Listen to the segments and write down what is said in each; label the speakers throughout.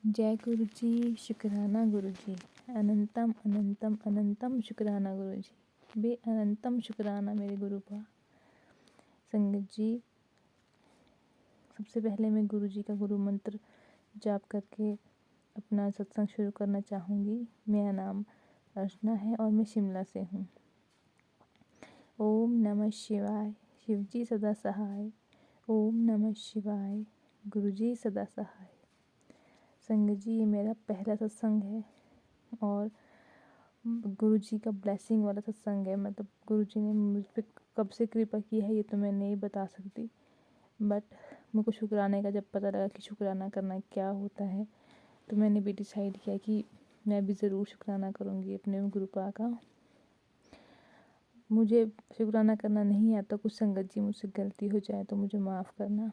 Speaker 1: जय गुरु जी, शुक्राना गुरु जी। अनंतम अनंतम अनंतम शुक्राना गुरु जी। बे अनंतम शुक्राना मेरे गुरु का। संगत जी, सबसे पहले मैं गुरु जी का गुरु मंत्र जाप करके अपना सत्संग शुरू करना चाहूँगी। मेरा नाम अर्चना है और मैं शिमला से हूँ। ओम नमः शिवाय, शिव जी सदा सहाय। ओम नमः शिवाय, गुरु जी सदा सहाय। संगत जी, ये मेरा पहला सत्संग है और गुरु जी का ब्लेसिंग वाला सत्संग है। मतलब गुरु जी ने मुझ पर कब से कृपा की है ये तो मैं नहीं बता सकती, बट मेरे को शुक्राने का जब पता लगा कि शुक्राना करना क्या होता है तो मैंने भी डिसाइड किया कि मैं भी ज़रूर शुक्राना करूँगी अपने गुरु पा का। मुझे शुक्राना करना नहीं आता कुछ, संगत जी मुझसे गलती हो जाए तो मुझे माफ़ करना।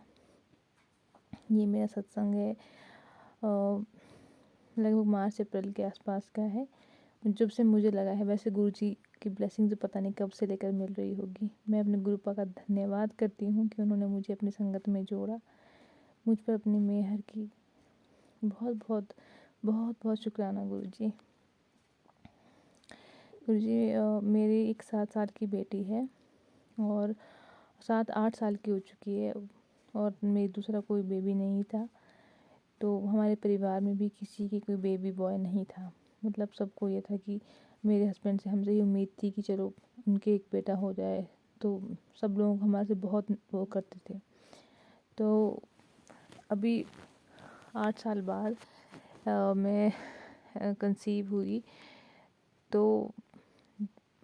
Speaker 1: ये मेरा सत्संग है लगभग मार्च अप्रैल के आसपास का है, जब से मुझे लगा है। वैसे गुरु जी की ब्लेसिंग तो पता नहीं कब से लेकर मिल रही होगी। मैं अपने गुरुपा का धन्यवाद करती हूँ कि उन्होंने मुझे अपनी संगत में जोड़ा, मुझ पर अपनी मेहर की। बहुत बहुत बहुत बहुत शुक्राना गुरु जी। गुरु जी, मेरी एक 7 साल की बेटी है और 7-8 साल की हो चुकी है और मेरी दूसरा कोई बेबी नहीं था। तो हमारे परिवार में भी किसी की कोई बेबी बॉय नहीं था। मतलब सबको ये था कि मेरे हस्बैंड से हमसे ये उम्मीद थी कि चलो उनके एक बेटा हो जाए, तो सब लोग हमारे से बहुत वो करते थे। तो अभी 8 साल बाद मैं कंसीव हुई, तो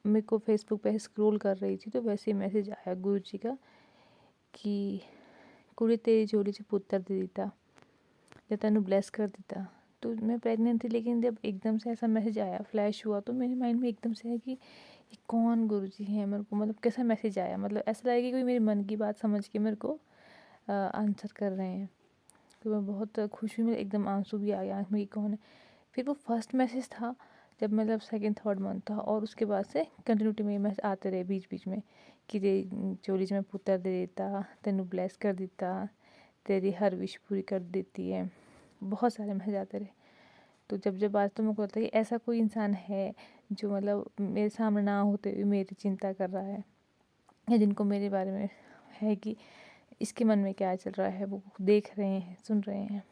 Speaker 1: मेरे को फेसबुक पे स्क्रॉल कर रही थी तो वैसे ही मैसेज आया गुरु जी का कि कुड़ी तेरी झोली च पुत्र दे दिता या तेन ब्लेस कर दिता। तो मैं प्रेग्नेंट थी, लेकिन जब एकदम से ऐसा मैसेज आया, फ्लैश हुआ, तो मेरे माइंड में एकदम से है कि ये कौन गुरु जी हैं। मेरे को मतलब कैसा मैसेज आया, मतलब ऐसा लगा कि कोई मेरे मन की बात समझ के मेरे को आंसर कर रहे हैं। तो मैं बहुत खुश हुई, मेरे एकदम आंसू भी आ गया आँख में कि कौन है। फिर वो फर्स्ट मैसेज था जब मतलब 2nd-3rd मंथ था, और उसके बाद से कंटिन्यूटी में मैसेज आते रहे बीच बीच में कि तेरी चोली च मैं पुत्र दे देता, तेनू ब्लेस कर दिता, तेरी हर विश पूरी कर देती है। बहुत सारे मैसेज आते रहे। तो जब आज तो मेरे को लगता है कि ऐसा कोई इंसान है जो मतलब मेरे सामने ना होते हुए मेरी चिंता कर रहा है, या जिनको मेरे बारे में है कि इसके मन में क्या चल रहा है वो देख रहे हैं, सुन रहे हैं।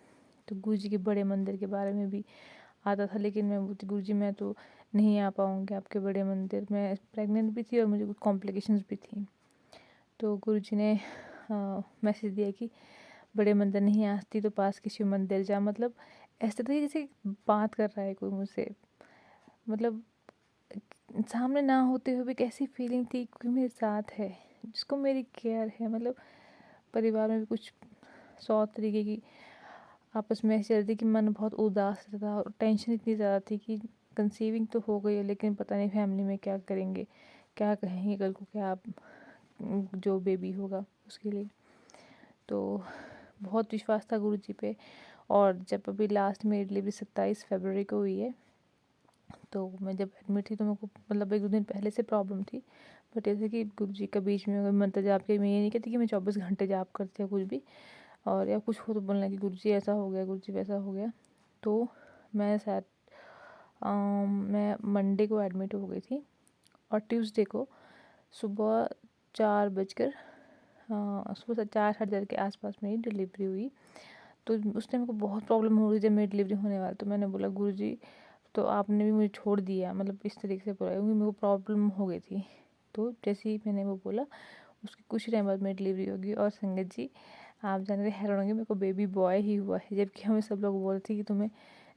Speaker 1: तो गुरु जी के बड़े मंदिर के बारे में भी आता था, लेकिन मैं बोलती गुरु जी मैं तो नहीं आ पाऊँगी आपके बड़े मंदिर। मैं प्रेग्नेंट भी थी और मुझे कुछ कॉम्प्लिकेशंस भी थी। तो गुरु जी ने मैसेज दिया कि बड़े मंदिर नहीं आती तो पास के शिव मंदिर जा। मतलब ऐसे था जैसे बात कर रहा है कोई मुझसे। मतलब सामने ना होते हुए भी कैसी फीलिंग थी, कोई मेरे साथ है जिसको मेरी केयर है। मतलब परिवार में भी कुछ 100 तरीके की आपस में ऐसी चलती कि मन बहुत उदास रहता था और टेंशन इतनी ज़्यादा थी कि कंसीविंग तो हो गई है, लेकिन पता नहीं फैमिली में क्या करेंगे, क्या कहेंगे कल को, क्या जो बेबी होगा उसके लिए। तो बहुत विश्वास था गुरु जी पे। और जब अभी लास्ट मेरी डिलीवरी 27 फरवरी को हुई है, तो मैं जब एडमिट थी तो मेरे को मतलब 1-2 दिन पहले से प्रॉब्लम थी। बट जैसे कि गुरु जी का बीच में अगर मंत्र जाप के, मैं ये नहीं कहती कि मैं 24 घंटे जाप करती या कुछ भी, और या कुछ हो तो बोलना कि गुरु जी ऐसा हो गया, गुरु जी वैसा हो गया। तो मैं शायद मैं मंडे को एडमिट हो गई थी और ट्यूसडे को सुबह 4 बजकर सुबह 4 साढ़े 4 के आसपास मेरी डिलीवरी हुई। तो उस टाइम को बहुत प्रॉब्लम हो रही थी जब मेरी डिलीवरी होने वाली। तो मैंने बोला गुरु जी तो आपने भी मुझे छोड़ दिया, मतलब इस तरीके से बोला, क्योंकि मेरे को प्रॉब्लम हो गई थी। तो जैसे ही मैंने वो बोला उसके कुछ टाइम बाद मेरी डिलीवरी होगी। और संगत जी आप जान के हैरान होंगे, मेरे को बेबी बॉय ही हुआ है, जबकि हमें सब लोग बोलते कि तुम्हें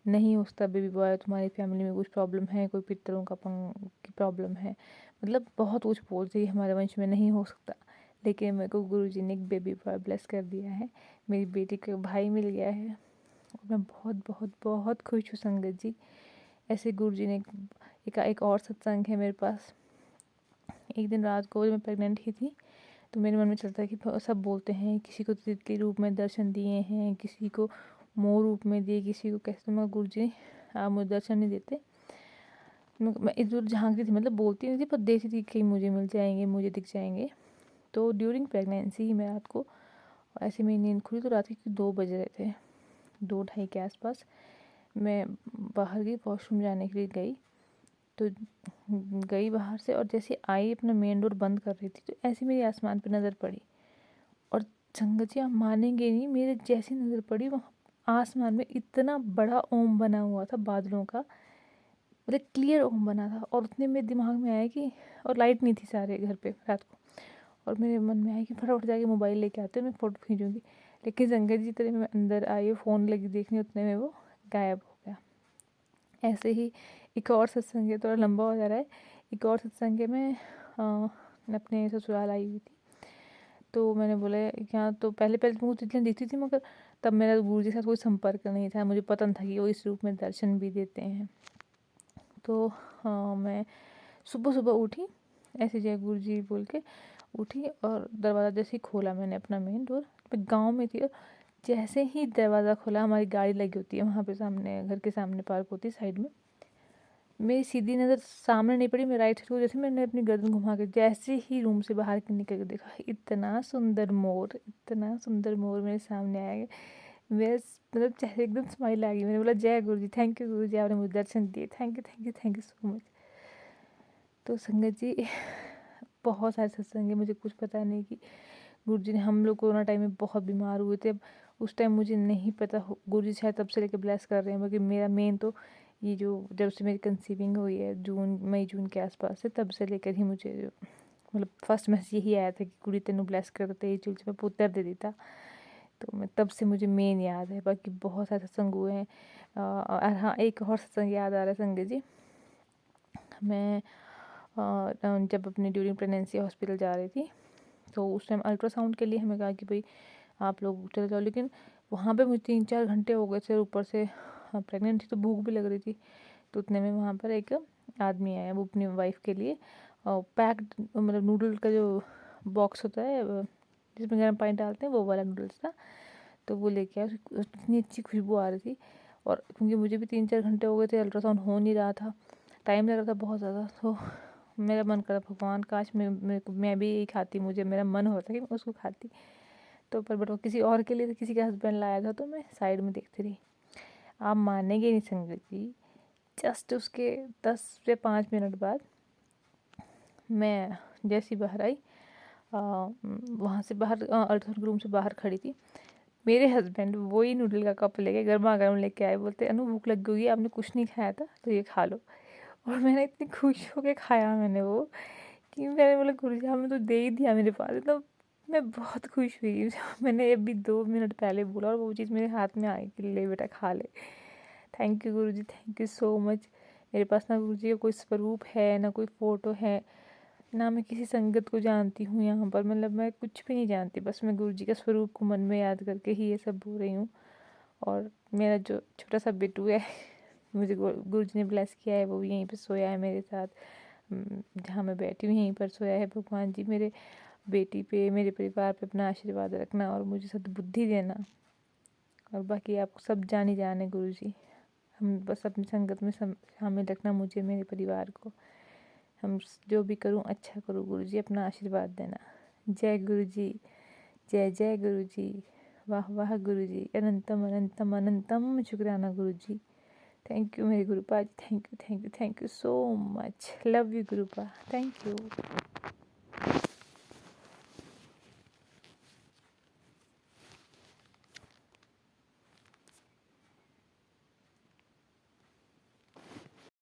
Speaker 1: नहीं हो सकता बेबी बॉय, तुम्हारी फैमिली में कुछ प्रॉब्लम है, कोई पितरों का की प्रॉब्लम है, मतलब बहुत कुछ बोलते कि हमारे वंश में नहीं हो सकता। लेकिन मेरे को गुरु जी ने एक बेबी बॉय ब्लेस कर दिया है, मेरी बेटी को भाई मिल गया है और मैं बहुत बहुत बहुत खुश हूँ संगत जी। ऐसे गुरु जी ने एक और सत्संग है मेरे पास। एक दिन रात को जब मैं प्रेग्नेंट ही थी तो मेरे मन में चलता है कि सब बोलते हैं किसी को तितली रूप में दर्शन दिए हैं, किसी को मोर रूप में दिए, किसी को कैसे। मैं गुरु जी आप मुझे दर्शन नहीं देते। मैं इधर उधर झाँक रही थी, मतलब बोलती नहीं थी पर देखती थी कि मुझे मिल जाएंगे, मुझे दिख जाएंगे। तो ड्यूरिंग प्रेगनेंसी ही मैं रात को ऐसे मेरी नींद खुली तो रात के 2 बज रहे थे। 2 ढाई के आसपास मैं बाहर गई, वॉशरूम जाने के लिए गई। तो गई बाहर से, और जैसे आई अपना मेन डोर बंद कर रही थी तो ऐसे मेरी आसमान पे नज़र पड़ी। और संगत जी आप मानेंगे नहीं, मेरे जैसी नज़र पड़ी वहाँ आसमान में इतना बड़ा ओम बना हुआ था बादलों का, मतलब क्लियर ओम बना था। और उतने मेरे दिमाग में आया कि, और लाइट नहीं थी सारे घर पे रात को, और मेरे मन में आया कि फटाफट जाके मोबाइल लेके आते मैं फ़ोटो खींचूंगी। लेकिन संगत जी तरह मैं अंदर आई, फ़ोन लगी देखने, उतने में वो गायब हो गया। ऐसे ही एक और सत्संग है, थोड़ा लंबा हो जा रहा है। एक और सत्संग है, मैं अपने ससुराल आई हुई थी। तो मैंने बोला यहाँ तो पहले पहले तो मुझे तितलियाँ दिखती थी, मगर तब मेरा गुरु जी के साथ कोई संपर्क नहीं था, मुझे पता नहीं था कि वो इस रूप में दर्शन भी देते हैं। तो मैं सुबह सुबह उठी, ऐसे जय गुरु जी बोल के उठी, और दरवाज़ा जैसे ही खोला मैंने अपना मेन डोर, मैं गाँव में थी, और जैसे ही दरवाज़ा खोला, हमारी गाड़ी लगी होती है वहाँ पे सामने, घर के सामने पार्क होती है साइड में, मेरी सीधी नज़र सामने नहीं पड़ी, मैं राइट साइड को, जैसे मैंने अपनी गर्दन घुमा के जैसे ही रूम से बाहर निकल के देखा, इतना सुंदर मोर, इतना सुंदर मोर मेरे सामने आया। मेरे मतलब चेहरे एकदम स्माइल आ गई। मैंने बोला जय गुरु जी, थैंक यू गुरु जी, आपने मुझे दर्शन दिए, thank you thank you thank you so much. तो संगत जी बहुत सारे सत्संग है, मुझे कुछ पता नहीं कि गुरु जी ने, हम लोग कोरोना टाइम में बहुत बीमार हुए थे। अब उस टाइम मुझे नहीं पता, गुरु जी शायद तब से लेकर ब्लेस कर रहे हैं, क्योंकि मेरा मेन तो ये जो जब से मेरी कंसीविंग हुई है मई जून के आसपास से, तब से लेकर ही मुझे मतलब फर्स्ट मैसेज यही आया था कि कुड़ी तेनू ब्लेस कर देते ये चीज़ मैं पुत्र दे देता। तो मैं तब से मुझे मेन याद है, बाकी बहुत सारे सत्संग हुए हैं। और हाँ, एक और सत्संग याद आ रहा है संगत जी। मैं जब अपनी ड्यूरिंग प्रेगनेंसी हॉस्पिटल जा रही थी, तो उस टाइम अल्ट्रासाउंड के लिए हमें कहा कि भाई आप लोग चले जाओ, लेकिन वहाँ पे मुझे 3-4 घंटे हो गए थे, ऊपर से प्रेग्नेंट थी तो भूख भी लग रही थी। तो उतने में वहाँ पर एक आदमी आया, वो अपनी वाइफ के लिए पैक्ड मतलब नूडल का जो बॉक्स होता है जिसमें गर्म पानी डालते हैं, वो वाला नूडल्स था। तो वो लेके आया, इतनी अच्छी खुशबू आ रही थी। और क्योंकि मुझे भी 3-4 घंटे हो गए थे, अल्ट्रासाउंड हो नहीं रहा था, टाइम लग रहा था बहुत ज़्यादा, तो मेरा मन करा भगवान काश मैं भी यही खाती, मुझे मेरा मन होता कि मैं उसको खाती। तो पर बट वो किसी और के लिए, तो किसी के हस्बैंड लाया था, तो मैं साइड में देखती रही। आप मानेंगे नहीं संगत जी, जस्ट उसके 10 से 5 मिनट बाद मैं जैसी बाहर आई, वहाँ से बाहर अल्ट्रासाउंड रूम से बाहर खड़ी थी, मेरे हस्बैंड वही नूडल का कप लेके गर्मा गर्म लेके आए, बोलते अनु भूख लग गई है, आपने कुछ नहीं खाया था तो ये खा लो। और मैंने इतनी खुश होकर खाया मैंने वो, कि मैंने बोला गुरु जी आपने तो दे ही दिया मेरे पास, तो मैं बहुत खुश हुई। मैंने अभी 2 मिनट पहले बोला और वो चीज़ मेरे हाथ में आई कि ले बेटा खा ले। Thank you Guru ji, thank you so much. मेरे पास ना गुरु जी का कोई स्वरूप है, ना कोई फ़ोटो है, ना मैं किसी संगत को जानती हूँ यहाँ पर, मतलब मैं कुछ भी नहीं जानती, बस मैं गुरु जी का स्वरूप को मन में याद करके ही ये सब बोल रही हूँ। और मेरा जो छोटा सा बिट्टू है, मुझे गुरु जी ने ब्लेस किया है, वो भी यहीं पर सोया है मेरे साथ, जहाँ मैं बैठी हूँ यहीं पर सोया है। भगवान जी मेरे बेटी पे, मेरे परिवार पे अपना आशीर्वाद रखना और मुझे सद्बुद्धि देना। और बाकी आप सब जाने जाने गुरु जी, हम बस अपनी संगत में शामिल रखना मुझे, मेरे परिवार को। हम जो भी करूं अच्छा करूं गुरु जी, अपना आशीर्वाद देना। जय गुरु जी, जय जय गुरु जी, वाह वाह गुरु जी, अनंतम अनंतम अनंतम शुक्राना गुरु जी। थैंक यू मेरे Gurupa ji, thank you thank you thank you so much, love you Gurupa, thank you.